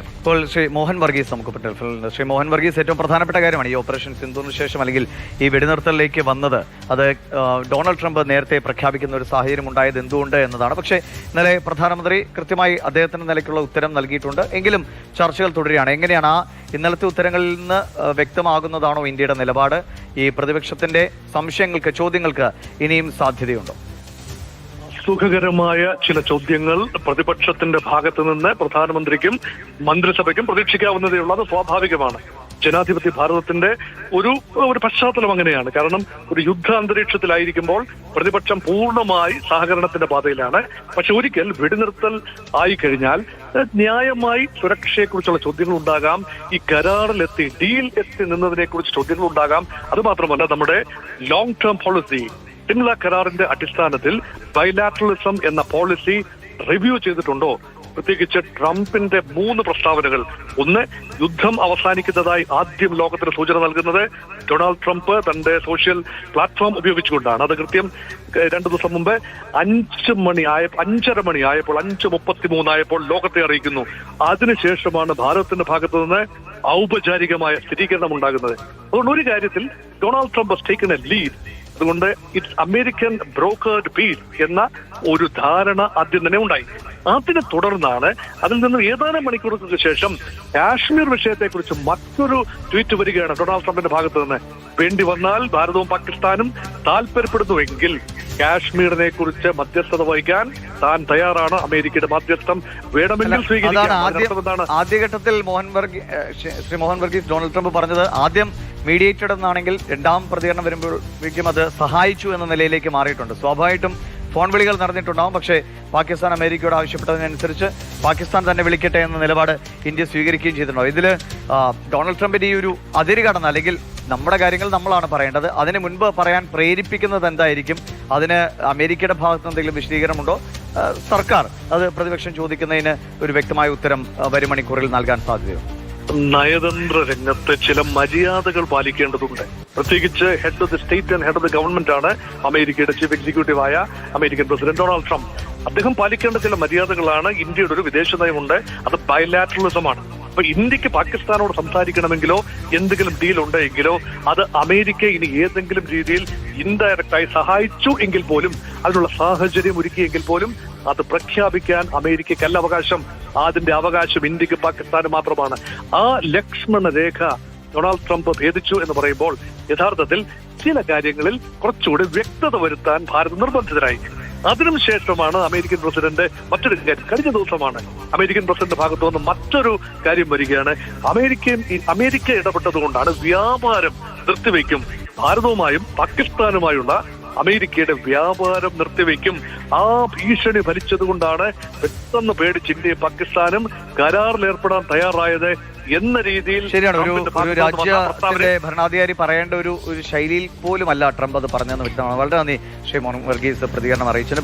ഇപ്പോൾ ശ്രീ മോഹൻ വർഗീസ് നമുക്ക് ടെലിഫോണിലുണ്ട്. ശ്രീ മോഹൻ വർഗീസ്, ഏറ്റവും പ്രധാനപ്പെട്ട കാര്യമാണ് ഈ ഓപ്പറേഷൻ സിന്ദൂറിന് ശേഷം അല്ലെങ്കിൽ ഈ വെടിനിർത്തലിലേക്ക് വന്നത്. അത് ഡൊണാൾഡ് ട്രംപ് നേരത്തെ പ്രഖ്യാപിക്കുന്ന ഒരു സാഹചര്യം ഉണ്ടായത് എന്തുകൊണ്ട് എന്നതാണ്. പക്ഷേ ഇന്നലെ പ്രധാനമന്ത്രി കൃത്യമായി അദ്ദേഹത്തിന്റെ നിലയ്ക്കുള്ള ഉത്തരം നൽകിയിട്ടുണ്ട്. എങ്കിലും ചർച്ചകൾ തുടരുകയാണ്. എങ്ങനെയാണ് ആ ഇന്നലത്തെ ഉത്തരങ്ങളിൽ നിന്ന് വ്യക്തമാകുന്നതാണോ ഇന്ത്യയുടെ നിലപാട്? ഈ പ്രതിപക്ഷത്തിന്റെ സംശയങ്ങൾക്ക്, ചോദ്യങ്ങൾക്ക് ഇനിയും സാധ്യതയുണ്ടോ? സുഖകരമായ ചില ചോദ്യങ്ങൾ പ്രതിപക്ഷത്തിന്റെ ഭാഗത്തു നിന്ന് പ്രധാനമന്ത്രിക്കും മന്ത്രിസഭയ്ക്കും പ്രതീക്ഷിക്കാവുന്നതേ ഉള്ളൂ. അത് സ്വാഭാവികമാണ്. ജനാധിപത്യ ഭാരതത്തിന്റെ ഒരു പശ്ചാത്തലം അങ്ങനെയാണ്. കാരണം ഒരു യുദ്ധ അന്തരീക്ഷത്തിലായിരിക്കുമ്പോൾ പ്രതിപക്ഷം പൂർണ്ണമായി സഹകരണത്തിന്റെ പാതയിലാണ്. പക്ഷെ ഒരിക്കൽ വെടിനിർത്തൽ ആയിക്കഴിഞ്ഞാൽ ന്യായമായി സുരക്ഷയെക്കുറിച്ചുള്ള ചോദ്യങ്ങൾ ഉണ്ടാകാം. ഈ കരാറിലെത്തി ഡീൽ എത്തി നിന്നതിനെ കുറിച്ച് ചോദ്യങ്ങൾ ഉണ്ടാകാം. അതുമാത്രമല്ല, നമ്മുടെ ലോങ് ടേം പോളിസി സിംല കരാറിന്റെ അടിസ്ഥാനത്തിൽ ബൈലാറ്ററലിസം എന്ന പോളിസി റിവ്യൂ ചെയ്തിട്ടുണ്ടോ? പ്രത്യേകിച്ച് ട്രംപിന്റെ 3 പ്രസ്താവനകൾ. ഒന്ന്, യുദ്ധം അവസാനിക്കുന്നതായി ആദ്യം ലോകത്തിന് സൂചന നൽകുന്നത് ഡൊണാൾഡ് ട്രംപ് തന്റെ സോഷ്യൽ പ്ലാറ്റ്ഫോം ഉപയോഗിച്ചുകൊണ്ടാണ്. അത് കൃത്യം 2 ദിവസം മുമ്പ് 5:30 മണിയായപ്പോൾ 5:33 ആയപ്പോൾ ലോകത്തെ അറിയിക്കുന്നു. അതിനുശേഷമാണ് ഭാരതത്തിന്റെ ഭാഗത്തു നിന്ന് ഔപചാരികമായ സ്ഥിരീകരണം ഉണ്ടാകുന്നത്. അതുകൊണ്ട് ഒരു കാര്യത്തിൽ Donald Trump has taken a lead. അതുകൊണ്ട് ഇറ്റ്സ് അമേരിക്കൻ ബ്രോക്കേർഡ് പീസ് എന്ന ഒരു ധാരണ ആദ്യം തന്നെ ഉണ്ടായി. അതിനെ തുടർന്നാണ് അതിൽ നിന്നും ഏതാനും മണിക്കൂറുകൾക്ക് ശേഷം കാശ്മീർ വിഷയത്തെക്കുറിച്ച് മറ്റൊരു ട്വീറ്റ് വരികയാണ് ഡൊണാൾഡ് ട്രംപിന്റെ ഭാഗത്ത് നിന്ന്. വേണ്ടി വന്നാൽ ഭാരതവും പാകിസ്ഥാനും താല്പര്യപ്പെടുന്നുവെങ്കിൽ കാശ്മീരിനെ കുറിച്ച് മധ്യസ്ഥത വഹിക്കാൻ താൻ തയ്യാറാണ്. അമേരിക്കയുടെ മധ്യസ്ഥം വേണമെങ്കിൽ സ്വീകരിക്കാം. ആദ്യഘട്ടത്തിൽ ശ്രീ മോഹൻ വർഗീസ്, ഡൊണാൾഡ് ട്രംപ് പറഞ്ഞത് ആദ്യം മീഡിയേറ്റഡ് എന്നാണെങ്കിൽ രണ്ടാം പ്രതികരണം വരുമ്പോഴേക്കും അത് സഹായിച്ചു എന്ന നിലയിലേക്ക് മാറിയിട്ടുണ്ട്. സ്വാഭാവികമായിട്ടും ഫോൺ വിളികൾ നടന്നിട്ടുണ്ടാവും. പക്ഷേ പാകിസ്ഥാൻ അമേരിക്കയോട് ആവശ്യപ്പെട്ടതിനനുസരിച്ച് പാകിസ്ഥാൻ തന്നെ വിളിക്കട്ടെ എന്ന നിലപാട് ഇന്ത്യ സ്വീകരിക്കുകയും ചെയ്തിട്ടുണ്ടാവും. ഇതിൽ ഡൊണാൾഡ് ട്രംപിന്റെ ഈ ഒരു അതിര് കടന്ന്, അല്ലെങ്കിൽ നമ്മുടെ കാര്യങ്ങൾ നമ്മളാണ് പറയേണ്ടത്, അതിന് മുൻപ് പറയാൻ പ്രേരിപ്പിക്കുന്നത് എന്തായിരിക്കും? അതിന് അമേരിക്കയുടെ ഭാഗത്ത് എന്തെങ്കിലും വിശദീകരണമുണ്ടോ? സർക്കാർ അത് പ്രതിപക്ഷം ചോദിക്കുന്നതിന് ഒരു വ്യക്തമായ ഉത്തരം വരും മണിക്കൂറിൽ നൽകാൻ സാധ്യതയുണ്ട്. നയതന്ത്ര രംഗത്ത് ചില മര്യാദകൾ പാലിക്കേണ്ടതുണ്ട്. പ്രത്യേകിച്ച് head of the state and head of the government ആണ് അമേരിക്കയുടെ ചീഫ് എക്സിക്യൂട്ടീവായ അമേരിക്കൻ പ്രസിഡന്റ് ഡൊണാൾഡ് ട്രംപ്. അദ്ദേഹം പാലിക്കേണ്ട ചില മര്യാദകളാണ്. ഇന്ത്യയുടെ ഒരു വിദേശ നയമുണ്ട്, അത് ബൈലാറ്ററലിസമാണ്. അപ്പൊ ഇന്ത്യക്ക് പാകിസ്ഥാനോട് സംസാരിക്കണമെങ്കിലോ എന്തെങ്കിലും ഡീൽ ഉണ്ടെങ്കിലോ അത് അമേരിക്ക ഇനി ഏതെങ്കിലും രീതിയിൽ ഇൻഡയറക്റ്റായി സഹായിച്ചു എങ്കിൽ പോലും, അതിനുള്ള സാഹചര്യം ഒരുക്കിയെങ്കിൽ പോലും അത് പ്രഖ്യാപിക്കാൻ അമേരിക്കയ്ക്കല്ല അവകാശം. അതിന്റെ അവകാശം ഇന്ത്യക്ക് പാകിസ്ഥാന് മാത്രമാണ്. ആ ലക്ഷ്മണ രേഖ ഡൊണാൾഡ് ട്രംപ് ഭേദിച്ചു എന്ന് പറയുമ്പോൾ യഥാർത്ഥത്തിൽ ചില കാര്യങ്ങളിൽ കുറച്ചുകൂടി വ്യക്തത വരുത്താൻ ഭാരതം നിർബന്ധിതരായി. അതിനുശേഷമാണ് അമേരിക്കൻ പ്രസിഡന്റ് മറ്റൊരു കാര്യം, കഴിഞ്ഞ ദിവസമാണ് അമേരിക്കൻ പ്രസിഡന്റ് ഭാഗത്തു നിന്ന് മറ്റൊരു കാര്യം വരികയാണ്. അമേരിക്ക ഇടപെട്ടതുകൊണ്ടാണ് വ്യാപാരം നിർത്തിവെക്കും, ഭാരതവുമായും പാകിസ്ഥാനുമായുള്ള അമേരിക്കയുടെ വ്യാപാരം നിർത്തിവെക്കും. ആ ഭീഷണി ഫലിച്ചതുകൊണ്ടാണ് പെട്ടെന്ന് പേടിച്ച് ഇന്ത്യയും പാകിസ്ഥാനും കരാറിൽ ഏർപ്പെടാൻ തയ്യാറായത് എന്ന രീതിയിൽ. ശരിയാണ്. ഒരു രാജ്യത്തിന്റെ ഭരണാധികാരി പറയേണ്ട ഒരു ശൈലിയിൽ പോലും അല്ല ട്രംപ് അത് പറഞ്ഞതെന്ന് വ്യക്തമാണ്. വളരെ നന്ദി ശ്രീ മോഹൻ വർഗീസ് പ്രതികരണം അറിയിച്ചത്.